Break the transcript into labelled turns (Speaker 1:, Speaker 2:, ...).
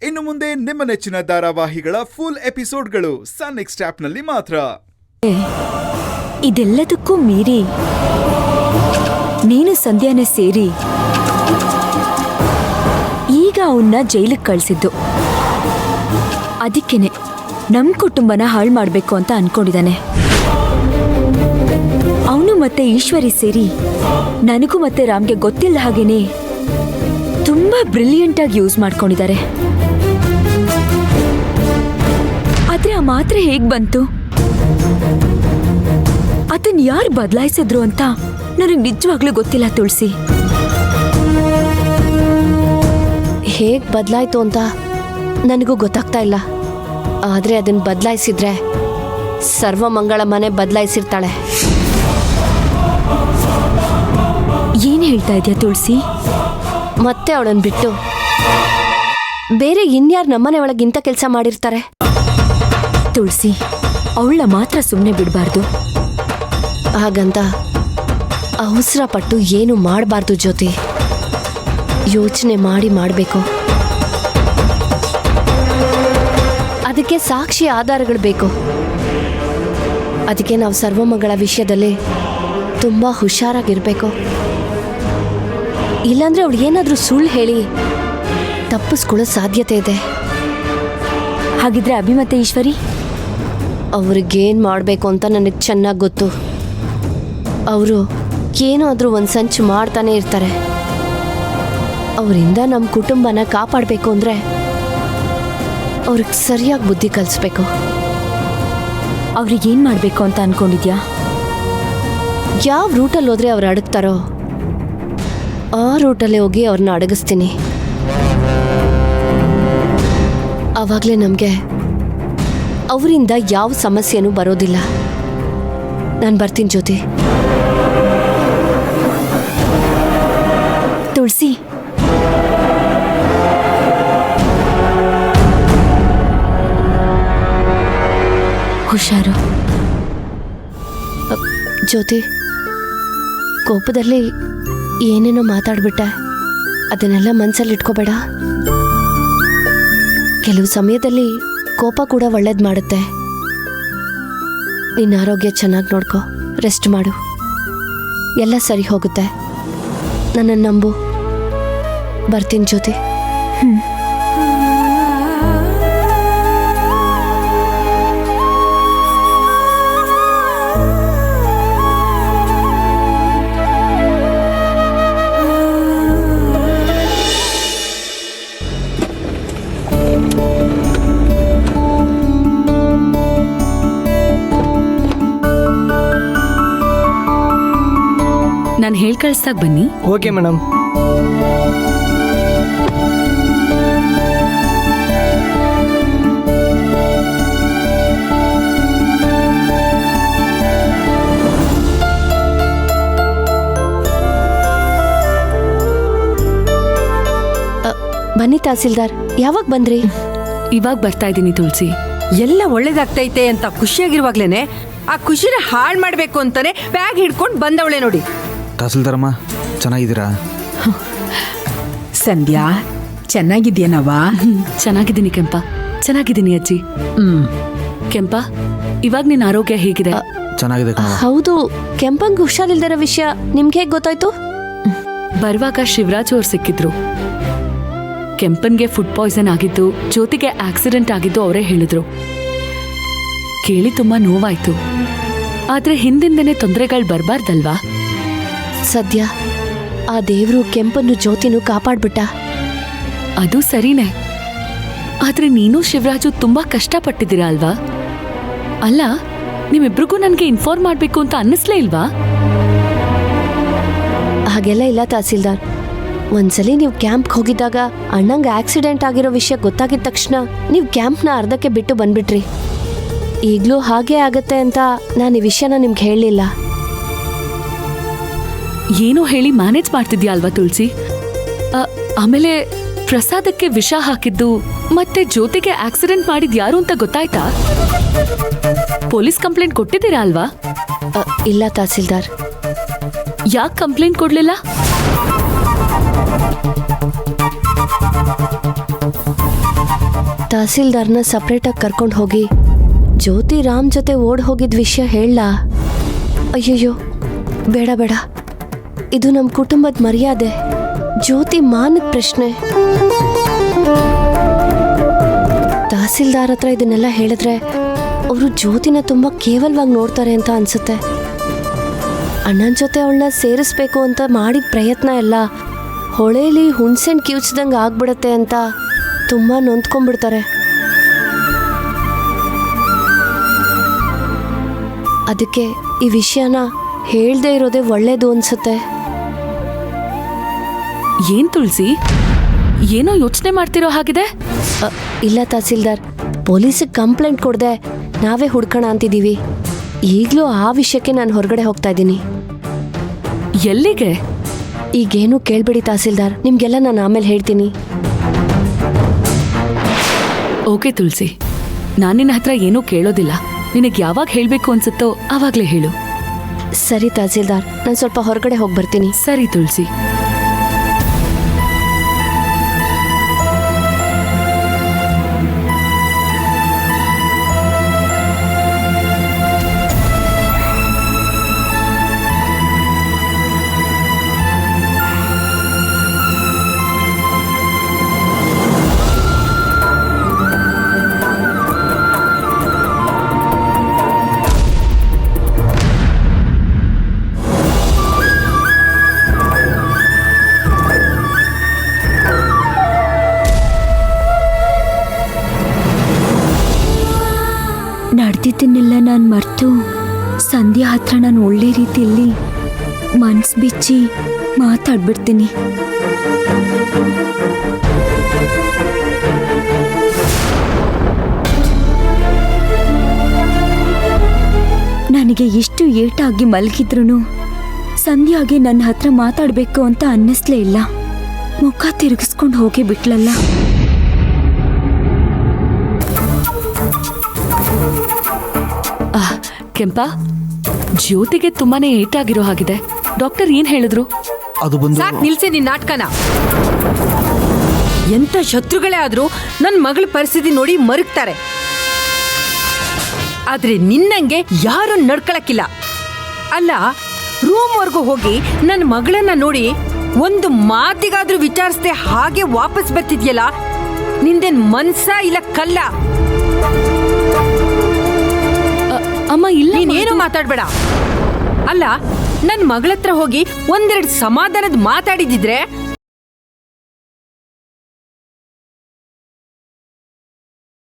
Speaker 1: ಇನ್ನು ಮುಂದೆ ನಿಮ್ಮ ನೆಚ್ಚಿನ ಧಾರಾವಾಹಿಗಳ ಫುಲ್ ಎಪಿಸೋಡ್ಗಳು ಸನ್ ನೆಕ್ಸ್ಟ್ ಆಪ್ನಲ್ಲಿ ಮಾತ್ರ.
Speaker 2: ಇದೆಲ್ಲದಕ್ಕೂ ಮೀರಿ ನೀನು ಸಂಧ್ಯಾನೆ ಸೇರಿ ಈಗ ಅವನ್ನ ಜೈಲಿಗೆ ಕಳಿಸಿದ್ದು. ಅದಕ್ಕೇನೆ ನಮ್ ಕುಟುಂಬನ ಹಾಳು ಮಾಡ್ಬೇಕು ಅಂತ ಅನ್ಕೊಂಡಿದ್ದಾನೆ. ಅವನು ಮತ್ತೆ ಈಶ್ವರಿ ಸೇರಿ ನನಗೂ ಮತ್ತೆ ರಾಮ್ಗೆ ಗೊತ್ತಿಲ್ಲ ಹಾಗೇನೆ ತುಂಬಾ ಬ್ರಿಲಿಯಂಟ್ ಆಗಿ ಯೂಸ್ ಮಾಡ್ಕೊಂಡಿದ್ದಾರೆ. ಆದ್ರೆ ಆ ಮಾತ್ರೆ ಹೇಗ್ ಬಂತು, ಅದನ್ನ ಯಾರು ಬದಲಾಯಿಸಿದ್ರು ಅಂತ ನನಗೆ ನಿಜವಾಗ್ಲೂ ಗೊತ್ತಿಲ್ಲ ತುಳಸಿ.
Speaker 3: ಹೇಗ್ ಬದಲಾಯ್ತು ಅಂತ ನನಗೂ ಗೊತ್ತಾಗ್ತಾ ಇಲ್ಲ. ಆದ್ರೆ ಅದನ್ನ ಬದಲಾಯಿಸಿದ್ರೆ ಸರ್ವಮಂಗಳ ಮನೆ ಬದಲಾಯಿಸಿರ್ತಾಳೆ.
Speaker 2: ಏನ್ ಹೇಳ್ತಾ ಇದೆಯಾ ತುಳಸಿ?
Speaker 3: ಮತ್ತೆ ಅವಳನ್ನ ಬಿಟ್ಟು ಬೇರೆ ಇನ್ಯಾರು ನಮ್ಮನೆ ಒಳಗೆ ಇಂಥ ಕೆಲಸ ಮಾಡಿರ್ತಾರೆ?
Speaker 2: ತುಳಸಿ, ಅವಳ ಮಾತ್ರ ಸುಮ್ಮನೆ ಬಿಡಬಾರ್ದು.
Speaker 3: ಹಾಗಂತ ಅವಸರ ಪಟ್ಟು ಏನು ಮಾಡಬಾರ್ದು ಜ್ಯೋತಿ. ಯೋಚನೆ ಮಾಡಿ ಮಾಡಬೇಕು. ಅದಕ್ಕೆ ಸಾಕ್ಷಿ ಆಧಾರಗಳು ಬೇಕು. ಅದಕ್ಕೆ ನಾವು ಸರ್ವಮಂಗಳ ವಿಷಯದಲ್ಲಿ ತುಂಬ ಹುಷಾರಾಗಿರ್ಬೇಕು. ಇಲ್ಲಾಂದ್ರೆ ಅವಳು ಏನಾದರೂ ಸುಳ್ಳು ಹೇಳಿ ತಪ್ಪಿಸ್ಕೊಳ್ಳೋ ಸಾಧ್ಯತೆ ಇದೆ.
Speaker 2: ಹಾಗಿದ್ರೆ ಅಭಿ ಮತ್ತೆ ಈಶ್ವರಿ
Speaker 3: ಅವ್ರಿಗೇನು ಮಾಡಬೇಕು ಅಂತ ನನಗೆ ಚೆನ್ನಾಗಿ ಗೊತ್ತು. ಅವರು ಏನಾದರೂ ಒಂದು ಸಂಚು ಮಾಡ್ತಾನೆ ಇರ್ತಾರೆ. ಅವರಿಂದ ನಮ್ಮ ಕುಟುಂಬನ ಕಾಪಾಡಬೇಕು ಅಂದರೆ ಅವ್ರಿಗೆ ಸರಿಯಾಗಿ ಬುದ್ಧಿ ಕಲಿಸ್ಬೇಕು.
Speaker 2: ಅವ್ರಿಗೇನು ಮಾಡಬೇಕು ಅಂತ ಅನ್ಕೊಂಡಿದ್ಯಾ?
Speaker 3: ಯಾವ ರೂಟಲ್ಲಿ ಹೋದರೆ ಅವ್ರು ಅಡಗ್ತಾರೋ ಆ ರೂಟಲ್ಲೇ ಹೋಗಿ ಅವ್ರನ್ನ ಅಡಗಿಸ್ತೀನಿ. ಆವಾಗಲೇ ನಮಗೆ ಅವರಿಂದ ಯಾವ ಸಮಸ್ಯೆನೂ ಬರೋದಿಲ್ಲ. ನಾನು ಬರ್ತೀನಿ ಜ್ಯೋತಿ.
Speaker 2: ತುಳಸಿ, ಹುಷಾರು.
Speaker 3: ಜ್ಯೋತಿ, ಕೋಪದಲ್ಲಿ ಏನೇನೋ ಮಾತಾಡ್ಬಿಟ್ಟೆ. ಅದನ್ನೆಲ್ಲ ಮನಸ್ಸಲ್ಲಿ ಇಟ್ಕೋಬೇಡ. ಕೆಲವು ಸಮಯದಲ್ಲಿ ಕೋಪ ಕೂಡ ಒಳ್ಳೇದು ಮಾಡುತ್ತೆ. ನಿನ್ನ ಆರೋಗ್ಯ ಚೆನ್ನಾಗಿ ನೋಡ್ಕೊ, ರೆಸ್ಟ್ ಮಾಡು, ಎಲ್ಲ ಸರಿ ಹೋಗುತ್ತೆ. ನನ್ನನ್ನು ನಂಬು. ಬರ್ತೀನಿ ಜ್ಯೋತಿ.
Speaker 2: ನಾನು ಹೇಳಿ ಕಳಿಸ್ದಾಗ ಬನ್ನಿ.
Speaker 4: Okay madam.
Speaker 3: ಬನ್ನಿ ತಹಸೀಲ್ದಾರ್, ಯಾವಾಗ ಬಂದ್ರಿ?
Speaker 2: ಇವಾಗ ಬರ್ತಾ ಇದ್ದೀನಿ ತುಳಸಿ.
Speaker 5: ಎಲ್ಲ ಒಳ್ಳೇದಾಗ್ತೈತೆ ಅಂತ ಖುಷಿಯಾಗಿರುವಾಗ್ಲೇನೆ ಆ ಖುಷಿನ ಹಾಳು ಮಾಡ್ಬೇಕು ಅಂತಾನೆ ಬ್ಯಾಗ್ ಹಿಡ್ಕೊಂಡು ಬಂದವಳೆ ನೋಡಿ.
Speaker 4: ತಹಸೀಲ್ದಾರಮ್ಮ, ಚೆನ್ನಾಗಿದ್ದೀರಾ?
Speaker 5: ಸಂಧ್ಯಾ, ಚೆನ್ನಾಗಿದ್ಯನವ್ವ?
Speaker 2: ಚೆನ್ನಾಗಿದ್ದೀನಿ ಕೆಂಪ, ಚೆನ್ನಾಗಿದ್ದೀನಿ ಅಜ್ಜಿ. ಕೆಂಪ, ಇವಾಗ ನಿನ್ನ ಆರೋಗ್ಯ ಹೇಗಿದೆ?
Speaker 4: ಚೆನ್ನಾಗಿದೆ ಕಣವ್ವ.
Speaker 3: ಹೌದು, ಕೆಂಪಂಗ್ ಹುಷಾರಿಲ್ದಿರೋ ವಿಷಯ ನಿಮ್ಗೆ ಹೇಗೆ ಗೊತ್ತಾಯ್ತು?
Speaker 2: ಬರುವಾಗ ಶಿವರಾಜ್ ಅವ್ರು ಸಿಕ್ಕಿದ್ರು. ಕೆಂಪನ್ಗೆ ಫುಡ್ ಪಾಯ್ಸನ್ ಆಗಿದ್ದು, ಜ್ಯೋತಿಗೆ ಆಕ್ಸಿಡೆಂಟ್ ಆಗಿದ್ದು ಅವರೇ ಹೇಳಿದ್ರು. ಕೇಳಿ ತುಂಬಾ ನೋವಾಯ್ತು. ಆದ್ರೆ ಹಿಂದಿಂದನೇ ತೊಂದರೆಗಳು ಬರಬಾರ್ದಲ್ವಾ?
Speaker 3: ಸದ್ಯ ಆ ದೇವ್ರು ಕೆಂಪನ್ನು ಜ್ಯೋತಿನೂ ಕಾಪಾಡ್ಬಿಟ್ಟ.
Speaker 2: ಅದು ಸರಿನೇ. ಆದ್ರೆ ನೀನು ಶಿವರಾಜು ತುಂಬಾ ಕಷ್ಟಪಟ್ಟಿದ್ದೀರಾ ಅಲ್ವಾ? ಅಲ್ಲ, ನಿಮ್ಮಿಬ್ರಿಗೂ ನನ್ಗೆ ಇನ್ಫಾರ್ಮ್ ಮಾಡ್ಬೇಕು ಅಂತ ಅನ್ನಿಸ್ಲೇ ಇಲ್ವಾ?
Speaker 3: ಹಾಗೆಲ್ಲ ಇಲ್ಲ ತಹಸೀಲ್ದಾರ್. ಒಂದ್ಸಲಿ ನೀವು ಕ್ಯಾಂಪ್ಗೆ ಹೋಗಿದ್ದಾಗ ಅಣ್ಣಂಗೆ ಆಕ್ಸಿಡೆಂಟ್ ಆಗಿರೋ ವಿಷಯ ಗೊತ್ತಾಗಿದ ತಕ್ಷಣ ನೀವು ಕ್ಯಾಂಪ್ನ ಅರ್ಧಕ್ಕೆ ಬಿಟ್ಟು ಬಂದ್ಬಿಟ್ರಿ. ಈಗಲೂ ಹಾಗೆ ಆಗತ್ತೆ ಅಂತ ನಾನು ಈ ವಿಷಯನ ನಿಮ್ಗೆ ಹೇಳಲಿಲ್ಲ.
Speaker 2: ಏನೋ ಹೇಳಿ ಮ್ಯಾನೇಜ್ ಮಾಡ್ತಿದ್ಯಾ ಅಲ್ವಾ ತುಳಸಿ? ಆಮೇಲೆ ಪ್ರಸಾದಕ್ಕೆ ವಿಷ ಹಾಕಿದ್ದು ಮತ್ತೆ ಜ್ಯೋತಿಗೆ ಆಕ್ಸಿಡೆಂಟ್ ಮಾಡಿದ್ ಯಾರು ಅಂತ ಗೊತ್ತಾಯ್ತಾ? ಪೊಲೀಸ್ ಕಂಪ್ಲೇಂಟ್ ಕೊಟ್ಟಿದ್ದೀರಾ ಅಲ್ವಾ?
Speaker 3: ಇಲ್ಲ ತಹಸೀಲ್ದಾರ್.
Speaker 2: ಯಾಕೆ ಕಂಪ್ಲೇಂಟ್ ಕೊಡ್ಲಿಲ್ಲ?
Speaker 3: ತಹಸೀಲ್ದಾರ್ನ ಸಪ್ರೇಟಾಗಿ ಕರ್ಕೊಂಡು ಹೋಗಿ ಜ್ಯೋತಿ ರಾಮ್ ಜೊತೆ ಓಡ್ ಹೋಗಿದ್ ವಿಷಯ ಹೇಳ? ಅಯ್ಯಯ್ಯೋ, ಬೇಡ ಬೇಡ, ಇದು ನಮ್ಮ ಕುಟುಂಬದ ಮರ್ಯಾದೆ, ಜ್ಯೋತಿ ಮಾನದ ಪ್ರಶ್ನೆ. ತಹಸೀಲ್ದಾರ್ ಹತ್ರ ಇದನ್ನೆಲ್ಲ ಹೇಳಿದ್ರೆ ಅವರು ಜ್ಯೋತಿನ ತುಂಬಾ ಕೇವಲವಾಗಿ ನೋಡ್ತಾರೆ ಅಂತ ಅನ್ಸುತ್ತೆ. ಅಣ್ಣನ ಜೊತೆ ಅವಳನ್ನ ಸೇರಿಸ್ಬೇಕು ಅಂತ ಮಾಡಿದ ಪ್ರಯತ್ನ ಎಲ್ಲ ಹೊಳೆಯಲ್ಲಿ ಹುಣ್ಸೆನ್ ಕಿವುಚ್ದಂಗೆ ಆಗ್ಬಿಡತ್ತೆ ಅಂತ ತುಂಬಾ ನೊಂದ್ಕೊಂಡ್ಬಿಡ್ತಾರೆ. ಅದಕ್ಕೆ ಈ ವಿಷಯನ ಹೇಳ್ದೇ ಇರೋದೇ ಒಳ್ಳೇದು ಅನ್ಸುತ್ತೆ.
Speaker 2: ಏನ್ ತುಳಸಿ, ಏನೋ ಯೋಚನೆ ಮಾಡ್ತಿರೋ ಹಾಗಿದೆ.
Speaker 3: ಇಲ್ಲ ತಹಸೀಲ್ದಾರ್, ಪೊಲೀಸಿಗೆ ಕಂಪ್ಲೇಂಟ್ ಕೊಡದೆ ನಾವೇ ಹುಡ್ಕೋಣ ಅಂತಿದ್ದೀವಿ. ಈಗಲೂ ಆ ವಿಷಯಕ್ಕೆ ನಾನು ಹೊರಗಡೆ ಹೋಗ್ತಾ ಇದ್ದೀನಿ.
Speaker 2: ಎಲ್ಲಿಗೆ?
Speaker 3: ಈಗೇನು ಕೇಳ್ಬೇಡಿ ತಹಸೀಲ್ದಾರ್, ನಿಮ್ಗೆಲ್ಲ ನಾನು ಆಮೇಲೆ ಹೇಳ್ತೀನಿ.
Speaker 2: ಓಕೆ ತುಳಸಿ, ನಾನು ನಿನ್ನ ಹತ್ರ ಏನೂ ಕೇಳೋದಿಲ್ಲ. ನಿನಗೆ ಯಾವಾಗ ಹೇಳಬೇಕು ಅನ್ಸುತ್ತೋ ಆವಾಗಲೇ ಹೇಳು.
Speaker 3: ಸರಿ ತಹಸೀಲ್ದಾರ್, ನಾನು ಸ್ವಲ್ಪ ಹೊರಗಡೆ ಹೋಗಿ ಬರ್ತೀನಿ.
Speaker 2: ಸರಿ ತುಳಸಿ.
Speaker 6: ನಡೆದಿದ್ದನ್ನೆಲ್ಲ ನಾನು ಮರೆತು ಸಂಧ್ಯಾ ಹತ್ರ ನಾನು ಒಳ್ಳೆ ರೀತಿಯಲ್ಲಿ ಮನ್ಸು ಬಿಚ್ಚಿ ಮಾತಾಡ್ಬಿಡ್ತೀನಿ. ನನಗೆ ಎಷ್ಟು ಏಟಾಗಿ ಮಲಗಿದ್ರು ಸಂಧ್ಯಾಗೆ ನನ್ನ ಹತ್ರ ಮಾತಾಡಬೇಕು ಅಂತ ಅನ್ನಿಸ್ಲೇ ಇಲ್ಲ. ಮುಖ ತಿರುಗಿಸ್ಕೊಂಡು ಹೋಗಿ ಬಿಟ್ಲಲ್ಲ.
Speaker 2: ಕೆಂಪ, ಜ್ಯೋತಿಗೆ ತುಂಬಾನೇ ಏಟಾಗಿರೋ ಹಾಗಿದೆ. ಡಾಕ್ಟರ್ ಏನ್ ಹೇಳಿದ್ರು?
Speaker 4: ಅದು ಬಂದು
Speaker 5: ಸಾಕ್ ನಿಲ್ಸಿ ನಿನ್ ನಾಟಕನ. ಎಂತ ಶತ್ರುಗಳೇ ಆದ್ರೂ ನನ್ನ ಮಗಳ ಪರಿಸ್ಥಿತಿ ನೋಡಿ ಮರುಗ್ತಾರೆ. ಆದ್ರೆ ನಿನ್ನಂಗೆ ಯಾರು ನಡ್ಕೊಳಕ್ಕಿಲ್ಲ. ಅಲ್ಲ, ರೂಮ್ವರೆಗೂ ಹೋಗಿ ನನ್ನ ಮಗಳನ್ನ ನೋಡಿ ಒಂದು ಮಾತಿಗಾದ್ರೂ ವಿಚಾರಿಸದೆ ಹಾಗೆ ವಾಪಸ್ ಬರ್ತಿದ್ಯಲ್ಲ, ನಿಂದೇನ್ ಮನ್ಸ ಇಲ್ಲ ಕಲ್ಲ?
Speaker 2: ಅಮ್ಮ ಇಲ್ಲ,
Speaker 5: ನೀನೇನು ಮಾತಾಡ್ಬೇಡ. ಅಲ್ಲ, ನನ್ನ ಮಗಳತ್ರ ಹೋಗಿ ಒಂದೆರಡು ಸಮಾಧಾನದ ಮಾತಾಡಿದಿದ್ರೆ